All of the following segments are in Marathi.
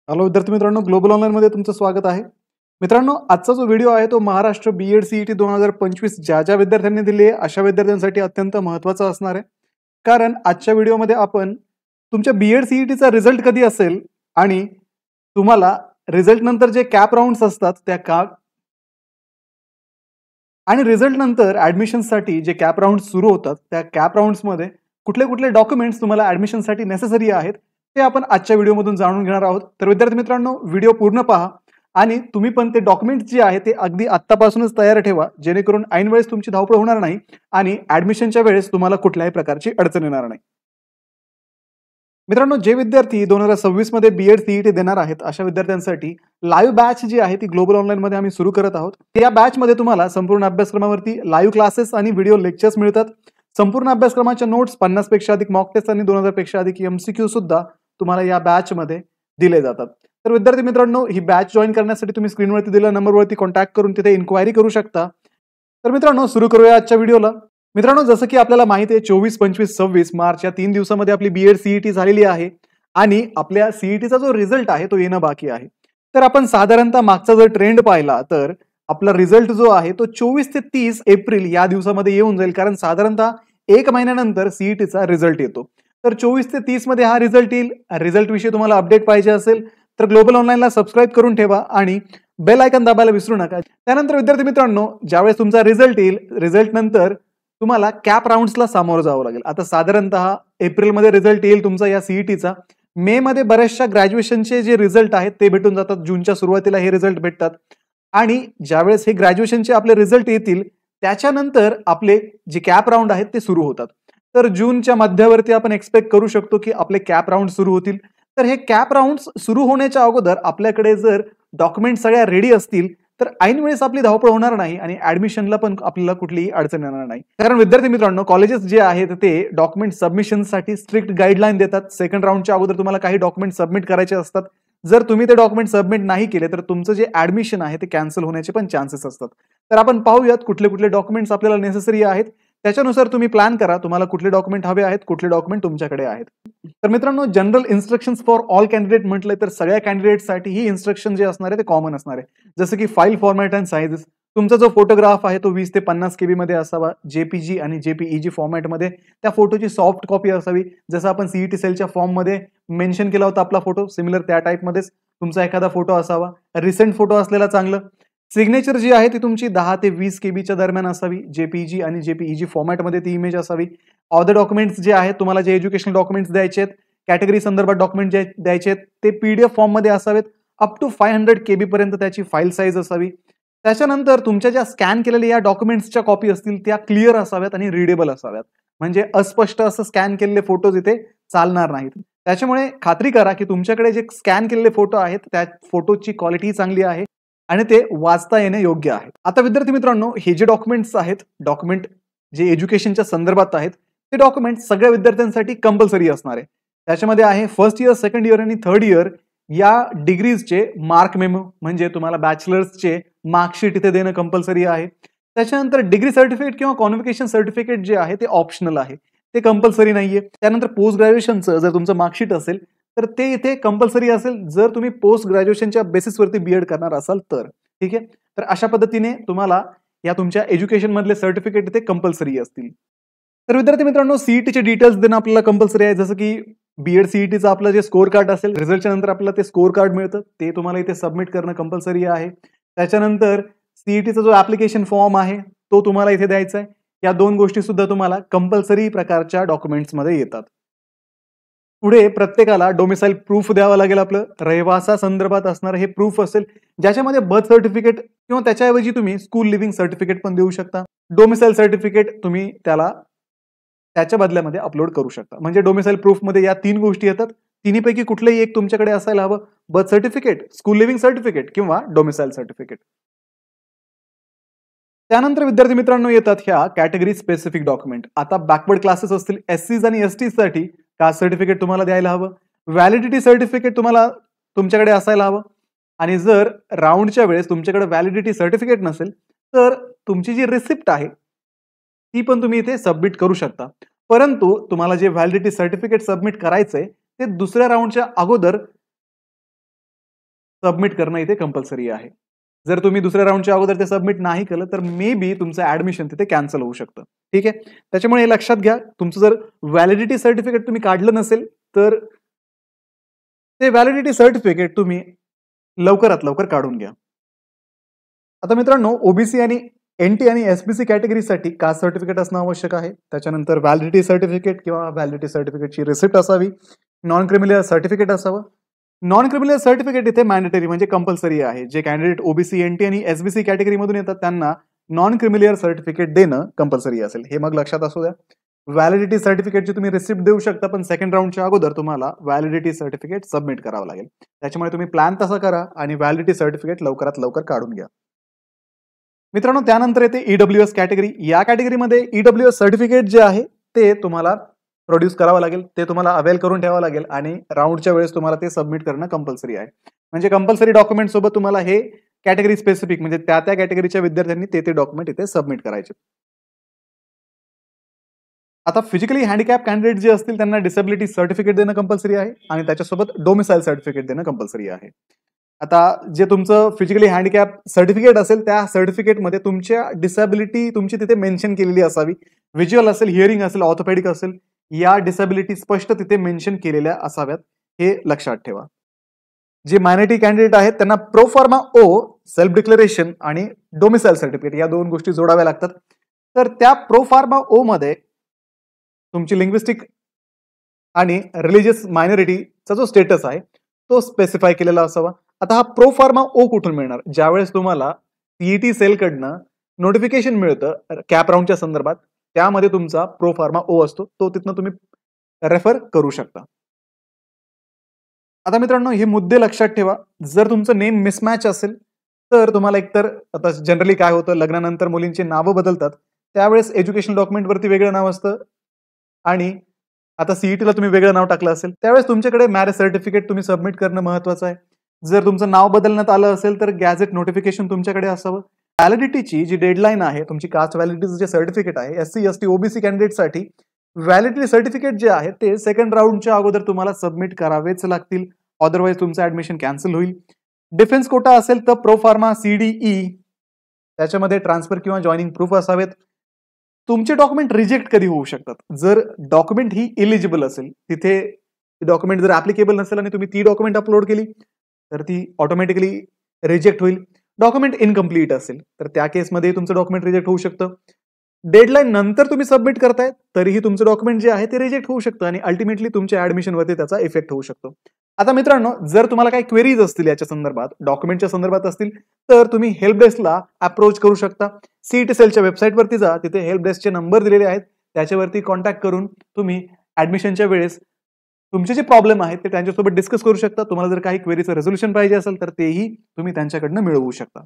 हॅलो विद्यार्थी मित्रांनो, ग्लोबल ऑनलाईन मध्ये तुमचं स्वागत आहे. मित्रांनो, आजचा जो व्हिडिओ आहे तो महाराष्ट्र बीएड सीईटी 2025 ज्या विद्यार्थ्यांनी दिली आहे अशा विद्यार्थ्यांसाठी अत्यंत महत्त्वाचा असणार आहे. कारण आजच्या व्हिडिओमध्ये आपण तुमच्या बीएड सीईटीचा रिझल्ट कधी असेल आणि तुम्हाला रिझल्ट नंतर जे कॅप राउंड्स असतात त्या आणि रिझल्ट नंतर ऍडमिशनसाठी जे कॅप राउंड्स सुरू होतात त्या कॅप राउंड्समध्ये कुठले कुठले डॉक्युमेंट्स तुम्हाला ऍडमिशनसाठी नेसेसरी आहेत ते आपण आजच्या व्हिडिओमधून जाणून घेणार आहोत. तर विद्यार्थी मित्रांनो, व्हिडिओ पूर्ण पहा आणि तुम्ही पण ते डॉक्युमेंट्स जे आहे ते अगदी आत्तापासूनच तयार ठेवा, जेणेकरून ऐन वेळेस तुमची धावपळ होणार नाही आणि ऍडमिशनच्या वेळेस तुम्हाला कुठल्याही प्रकारची अडचण येणार नाही. मित्रांनो, जे विद्यार्थी 2026 मध्ये बीएड सीईटी देणार आहेत अशा विद्यार्थ्यांसाठी लाईव्ह बॅच जी आहे ती ग्लोबल ऑनलाईन मध्ये आम्ही सुरू करत आहोत. या बॅच मध्ये तुम्हाला संपूर्ण अभ्यासक्रमावरती लाईव्ह क्लासेस आणि व्हिडिओ लेक्चर्स मिळतात. संपूर्ण अभ्यासक्रमाच्या नोट्स, 50 पेक्षा अधिक मॉक टेस्ट आणि 2000 पेक्षा अधिक एमसीक्यू सुद्धा तुम्हाला या बॅच मध्ये दिले जातात. तर विद्यार्थी मित्रांनो, ही बॅच जॉईन करण्यासाठी तुम्ही स्क्रीनवरती दिलेल्या नंबरवरती कॉन्टॅक्ट करून तिथे इन्क्वायरी करू शकता. तर मित्रांनो, सुरू करूया आजच्या व्हिडिओला. मित्रांनो, जसं की आपल्याला माहिती आहे 24, 25, 26 मार्च या 3 दिवसामध्ये आपली बीएड सीईटी झालेली आहे आणि आपल्या सीईटीचा जो रिझल्ट आहे तो येणं बाकी आहे. तर आपण साधारणतः मागचा जर ट्रेंड पाहिला तर आपला रिझल्ट जो आहे तो 24 ते 30 एप्रिल या दिवसामध्ये येऊन जाईल, कारण साधारणतः 1 महिन्यानंतर सीईटीचा रिझल्ट येतो. तर 24 ते 30 मध्ये हा रिझल्ट येईल. रिझल्ट विषयी तुम्हाला अपडेट पाहिजे असेल तर ग्लोबल ऑनलाईनला सबस्क्राईब करून ठेवा आणि बेल आयकॉन दाबायला विसरू नका. त्यानंतर विद्यार्थी मित्रांनो, ज्यावेळेस तुमचा रिझल्ट येईल, रिझल्ट नंतर तुम्हाला कॅप राउंड्सला सामोरं जावं लागेल. आता साधारणतः एप्रिलमध्ये रिझल्ट येईल तुमचा या सीईटीचा. मे मध्ये बऱ्याचशा ग्रॅज्युएशनचे जे रिझल्ट आहेत ते भेटून जातात. जूनच्या सुरुवातीला हे रिझल्ट भेटतात आणि ज्यावेळेस हे ग्रॅज्युएशनचे आपले रिझल्ट येतील त्याच्यानंतर आपले जे कॅप राउंड आहेत ते सुरू होतात. तर जूनच्या मध्यावरती आपण एक्सपेक्ट करू शकतो की आपले कॅप राउंड सुरू होतील. तर हे कॅप राउंड सुरू होण्याच्या अगोदर आपल्याकडे जर डॉक्युमेंट सगळ्या रेडी असतील तर ऐन वेळेस आपली धावपळ होणार नाही आणि ऍडमिशनला पण आपल्याला कुठलीही अडचण येणार नाही. कारण विद्यार्थी मित्रांनो, कॉलेजेस जे आहेत ते डॉक्युमेंट सबमिशनसाठी स्ट्रिक्ट गाईडलाईन देतात. सेकंड राऊंडच्या अगोदर तुम्हाला काही डॉक्युमेंट सबमिट करायचे असतात. जर तुम्ही ते डॉक्युमेंट सबमिट नाही केले तर तुमचं जे ऍडमिशन आहे ते कॅन्सल होण्याचे पण चान्सेस असतात. तर आपण पाहूयात कुठले कुठले डॉक्युमेंट्स आपल्याला नेसेसरी आहेत. त्याच्यानुसार तुम्ही प्लॅन करा तुम्हाला कुठले डॉक्युमेंट हवे आहेत, कुठले डॉक्युमेंट तुमच्याकडे आहेत. तर मित्रांनो, general instructions for all candidate म्हटलं तर सगळ्या कॅन्डिडेटसाठी ही इन्स्ट्रक्शन जे असणार आहे ते कॉमन असणार आहे. जसं की फाईल फॉर्मॅट अँड साईजेस. तुमचा जो फोटोग्राफ आहे तो 20 ते 50 KB मध्ये असावा. जेपीजी आणि जेपीईजी फॉर्मॅटमध्ये त्या फोटोची सॉफ्ट कॉपी असावी. जसं आपण सीईटी सेलच्या फॉर्म मध्ये मेन्शन केला होता आपला फोटो, सिमिलर त्या टाईपमध्येच तुमचा एखादा फोटो असावा. रिसेंट फोटो असलेला चांगलं. सिग्नेचर जी आहे ती तुमची 10 ते 20 KBच्या दरम्यान असावी. जेपीजी आणि जेपीईजी फॉर्मॅटमध्ये ती इमेज असावी. ऑदर डॉक्युमेंट्स जे आहेत, तुम्हाला जे एज्युकेशनल डॉक्युमेंट्स द्यायचे आहेत, कॅटेगरी संदर्भात डॉक्युमेंट जे द्यायचे आहेत ते पीडीएफ फॉर्म मध्ये असावेत. अप टू 500 KB पर्यंत त्याची फाईल साईज असावी. त्याच्यानंतर तुमच्या ज्या स्कॅन केलेल्या या डॉक्युमेंट्सच्या कॉपी असतील त्या क्लिअर असाव्यात आणि रीडेबल असाव्यात. म्हणजे अस्पष्ट असं स्कॅन केलेले फोटोज इथे चालणार नाहीत. त्याच्यामुळे खात्री करा की तुमच्याकडे जे स्कॅन केलेले फोटो आहेत त्या फोटोची क्वालिटी चांगली आहे आणि ते वाचता येणे योग्य आहे. आता विद्यार्थी मित्रांनो, हे जे डॉक्युमेंट्स आहेत, डॉक्युमेंट जे एज्युकेशनच्या संदर्भात आहेत ते डॉक्युमेंट सगळ्या विद्यार्थ्यांसाठी कंपल्सरी असणार आहे. त्याच्यामध्ये आहे फर्स्ट इयर, सेकंड इयर आणि थर्ड इयर या डिग्रीजचे मार्क मेमो, म्हणजे तुम्हाला बॅचलर्सचे मार्कशीट इथे देणं कंपल्सरी आहे. त्याच्यानंतर डिग्री सर्टिफिकेट किंवा कॉन्व्होकेशन सर्टिफिकेट जे आहे ते ऑप्शनल आहे, ते कंपल्सरी नाहीये. त्यानंतर पोस्ट ग्रॅज्युएशनचं जर तुमचं मार्कशीट असेल तर ते इथे कंपल्सरी असेल जर तुम्ही पोस्ट ग्रॅज्युएशनच्या बेसिसवरती बीएड करणार असाल तर. ठीक आहे. तर अशा पद्धतीने तुम्हाला या तुमच्या एज्युकेशन मधले सर्टिफिकेट इथे कंपल्सरी असतील. तर विद्यार्थी मित्रांनो, सीईटीचे डिटेल्स देणं आपल्याला कंपल्सरी आहे. जसं की बीएड सीईटीचं आपलं जे स्कोर कार्ड असेल, रिझल्टच्या नंतर आपल्याला ते स्कोर कार्ड मिळतं, ते तुम्हाला इथे सबमिट करणं कंपल्सरी आहे. त्याच्यानंतर सीईटीचा जो ऍप्लिकेशन फॉर्म आहे तो तुम्हाला इथे द्यायचा आहे. या दोन गोष्टी सुद्धा तुम्हाला कंपल्सरी प्रकारच्या डॉक्युमेंट्समध्ये येतात. पुढे प्रत्येकाला डोमिसाईल प्रूफ द्यावं लागेल. आपलं रहिवासा संदर्भात असणारं हे प्रूफ असेल, ज्याच्यामध्ये बर्थ सर्टिफिकेट किंवा त्याच्याऐवजी तुम्ही स्कूल लिव्हिंग सर्टिफिकेट पण देऊ शकता. डोमिसाईल सर्टिफिकेट तुम्ही त्याला त्याच्या बदल्यामध्ये अपलोड करू शकता. म्हणजे डोमिसाईल प्रूफ मध्ये या 3 गोष्टी येतात. तिन्हीपैकी कुठलेही एक तुमच्याकडे असायला हवं. Birth certificate, school living certificate किंवा डोमिसाईल सर्टिफिकेट. त्यानंतर विद्यार्थी मित्रांनो येतात ह्या कॅटेगरी स्पेसिफिक डॉक्युमेंट. आता बॅकवर्ड क्लासेस असतील, एससीज आणि एसटी साठी कास्ट सर्टिफिकेट तुम्हाला द्यायला हवं. व्हॅलिडिटी सर्टिफिकेट तुम्हाला तुमच्याकडे असायला हवं. आणि जर राऊंडच्या वेळेस तुमच्याकडे व्हॅलिडिटी सर्टिफिकेट नसेल तर तुमची जी रिसिप्ट आहे ती पण तुम्ही इथे सबमिट करू शकता. परंतु तुम्हाला जे व्हॅलिडिटी सर्टिफिकेट सबमिट करायचंय ते दुसऱ्या राऊंडच्या अगोदर सबमिट करणं इथे कंपल्सरी आहे. जर तुम्ही दुसऱ्या राऊंडच्या अगोदर ते सबमिट नाही केलं तर मे बी तुमचं ऍडमिशन तिथे कॅन्सल होऊ शकतं. ठीक आहे, त्याच्यामुळे हे लक्षात घ्या. तुमचं जर व्हॅलिडिटी सर्टिफिकेट तुम्ही काढलं नसेल तर ते व्हॅलिडिटी सर्टिफिकेट तुम्ही लवकरात लवकर काढून घ्या. आता मित्रांनो, ओबीसी आणि एनटी आणि एसबीसी कॅटेगरीसाठी कास्ट सर्टिफिकेट असणं आवश्यक आहे. त्याच्यानंतर व्हॅलिडिटी सर्टिफिकेट किंवा व्हॅलिडिटी सर्टिफिकेटची रिसिप्ट असावी. नॉन क्रिमिनल सर्टिफिकेट असावं. नॉन क्रिमिनल सर्टिफिकेट इथे मॅन्डेटरी म्हणजे कंपल्सरी आहे. जे कॅन्डिडेट ओबीसी, एनटी आणि एसबीसी कॅटेगरीमधून येतात त्यांना नॉन क्रिमिनल सर्टिफिकेट देणं कंपल्सरी असेल. हे मग लक्षात असू द्या. व्हॅलिडिटी सर्टिफिकेटची तुम्ही रिसिप्ट देऊ शकता, पण सेकंड राऊंडच्या अगोदर तुम्हाला व्हॅलिडिटी सर्टिफिकेट सबमिट करावं लागेल. त्याच्यामुळे तुम्ही प्लॅन तसा करा आणि व्हॅलिडिटी सर्टिफिकेट लवकरात लवकर काढून घ्या. मित्रांनो, त्यानंतर येते ईडब्ल्यूएस कॅटेगरी. या कॅटेगरीमध्ये ईडब्ल्यूएस सर्टिफिकेट जे आहे ते तुम्हाला प्रोड्यूस करावं लागेल. ते तुम्हाला अवेल करून ठेवावं लागेल आणि राऊंडच्या वेळेस तुम्हाला ते सबमिट करणं कंपल्सरी आहे. म्हणजे कंपल्सरी डॉक्युमेंट सोबत तुम्हाला हे कॅटेगरी स्पेसिफिक म्हणजे त्या कॅटेगरीच्या विद्यार्थ्यांनी ते डॉक्युमेंट इथे सबमिट करायचे. आता फिजिकली हँडिकॅप कॅन्डिडेट जे असतील त्यांना डिसेबिलिटी सर्टिफिकेट देणं कंपल्सरी आहे आणि त्याच्यासोबत डोमिसाईल सर्टिफिकेट देणं कंपल्सरी आहे. आता जे तुमचं फिजिकली हँडिकॅप सर्टिफिकेट असेल त्या सर्टिफिकेटमध्ये तुमच्या डिसेबिलिटी तुमची तिथे मेन्शन केलेली असावी. व्हिज्युअल असेल, हिअरिंग असेल, ऑर्थोपेडिक असेल, या डिसेबिलिटी स्पष्ट तिथे मेन्शन केलेल्या असाव्यात. हे लक्षात ठेवा. जे मायनॉरिटी कॅन्डिडेट आहेत त्यांना प्रोफॉर्मा ओ, सेल्फ डिक्लेरेशन आणि डोमिसाईल सर्टिफिकेट या दोन गोष्टी जोडाव्या लागतात. तर त्या प्रोफॉर्मा ओ मध्ये तुमची लिंग्विस्टिक आणि रिलिजियस मायनॉरिटीचा जो स्टेटस आहे तो स्पेसिफाय केलेला असावा. आता हा प्रोफॉर्मा ओ कुठून मिळणार? ज्यावेळेस तुम्हाला सीईटी सेलकडनं नोटिफिकेशन मिळतं कॅप राऊंडच्या संदर्भात, त्यामध्ये तुमचा प्रोफॉर्मा ओ असतो, तो तिथनं तुम्ही रेफर करू शकता. आता मित्रांनो, हे मुद्दे लक्षात ठेवा. जर तुमचं नेम मिसमॅच असेल तर तुम्हाला एकतर, आता जनरली काय होतं, लग्नानंतर मुलींची नावं बदलतात, त्यावेळेस एज्युकेशन डॉक्युमेंट वरती वेगळं नाव असतं आणि आता सीईटीला तुम्ही वेगळं नाव टाकलं असेल त्यावेळेस तुमच्याकडे मॅरेज सर्टिफिकेट तुम्ही सबमिट करणं महत्वाचं आहे. जर तुमचं नाव बदलण्यात आलं असेल तर गॅझेट नोटिफिकेशन तुमच्याकडे असावं. व्हॅलिडिटीची जी डेडलाईन आहे, तुमची कास्ट व्हॅलिडिटीचं जे सर्टिफिकेट आहे एससी, एसटी, ओबीसी कॅन्डिडेटसाठी व्हॅलिडिटी सर्टिफिकेट जे आहे ते सेकंड राऊंडच्या अगोदर तुम्हाला सबमिट करावेच लागतील. अदरवाईज तुमचं ऍडमिशन कॅन्सल होईल. डिफेन्स कोटा असेल तर प्रोफार्मा सीडीई त्याच्यामध्ये ट्रान्सफर किंवा जॉईनिंग प्रूफ असावेत. तुमचे डॉक्युमेंट रिजेक्ट कधी होऊ शकतात? जर डॉक्युमेंट ही इलिजिबल असेल, तिथे डॉक्युमेंट जर ऍप्लिकेबल नसेल आणि तुम्ही ती डॉक्युमेंट अपलोड केली तर ती ऑटोमॅटिकली रिजेक्ट होईल. डॉक्युमेंट इनकम्प्लीट असेल तर त्या केसमध्ये तुमचं डॉक्युमेंट रिजेक्ट होऊ शकतं. डेडलाईन नंतर तुम्ही सबमिट करताय तरीही तुमचं डॉक्युमेंट जे आहे ते रिजेक्ट होऊ शकतं आणि अल्टिमेटली तुमच्या ऍडमिशनवरती त्याचा इफेक्ट होऊ शकतो. आता मित्रांनो, जर तुम्हाला काही क्वेरीज असतील याच्या संदर्भात, डॉक्युमेंटच्या संदर्भात असतील तर तुम्ही हेल्प डेस्कला अप्रोच करू शकता. सीईटी सेलच्या वेबसाईटवरती जा, तिथे हेल्प डेस्कचे नंबर दिलेले आहेत, त्याच्यावरती कॉन्टॅक्ट करून तुम्ही ऍडमिशनच्या वेळेस तुमचे जे प्रॉब्लेम आहेत ते त्यांच्यासोबत डिस्कस करू शकता. तुम्हाला जर काही क्वेरीचं रेझोल्युशन पाहिजे असेल तर तेही तुम्ही त्यांच्याकडनं मिळवू शकता.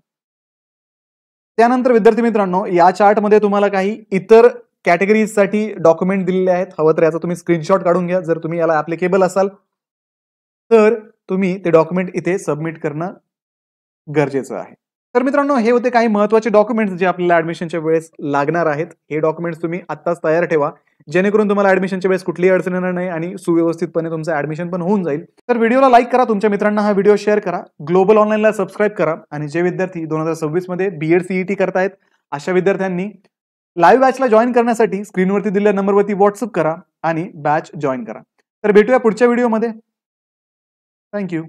त्यानंतर विद्यार्थी मित्रांनो, या चार्टमध्ये तुम्हाला काही इतर कॅटेगरीजसाठी डॉक्युमेंट दिलेले आहेत. हवं तर याचा तुम्ही स्क्रीनशॉट काढून घ्या. जर तुम्ही याला ऍप्लिकेबल असाल तर तुम्ही ते डॉक्युमेंट इथे सबमिट करणं गरजेचं आहे. तर मित्रांनो, हे होते काही महत्त्वाचे डॉक्युमेंट्स जे आपल्याला ऍडमिशनच्या वेळेस लागणार आहेत. हे डॉक्युमेंट्स तुम्ही आत्ताच तयार ठेवा, जेणेकरून तुम्हाला ऍडमिशनच्या वेळेस कुठलीही अडचण येणार नाही आणि सुव्यवस्थितपणे तुमचं ऍडमिशन पण होऊन जाईल. तर व्हिडिओला लाईक करा, तुमच्या मित्रांना हा व्हिडिओ शेअर करा, ग्लोबल ऑनलाईनला सबस्क्राईब करा आणि जे विद्यार्थी 2026 मध्ये बीएड सीईटी करतायत अशा विद्यार्थ्यांनी लाईव्ह बॅचला जॉईन करण्यासाठी स्क्रीनवरती दिलेल्या नंबरवरती व्हॉट्सअप करा आणि बॅच जॉईन करा. तर भेटूया पुढच्या व्हिडिओमध्ये. थँक्यू.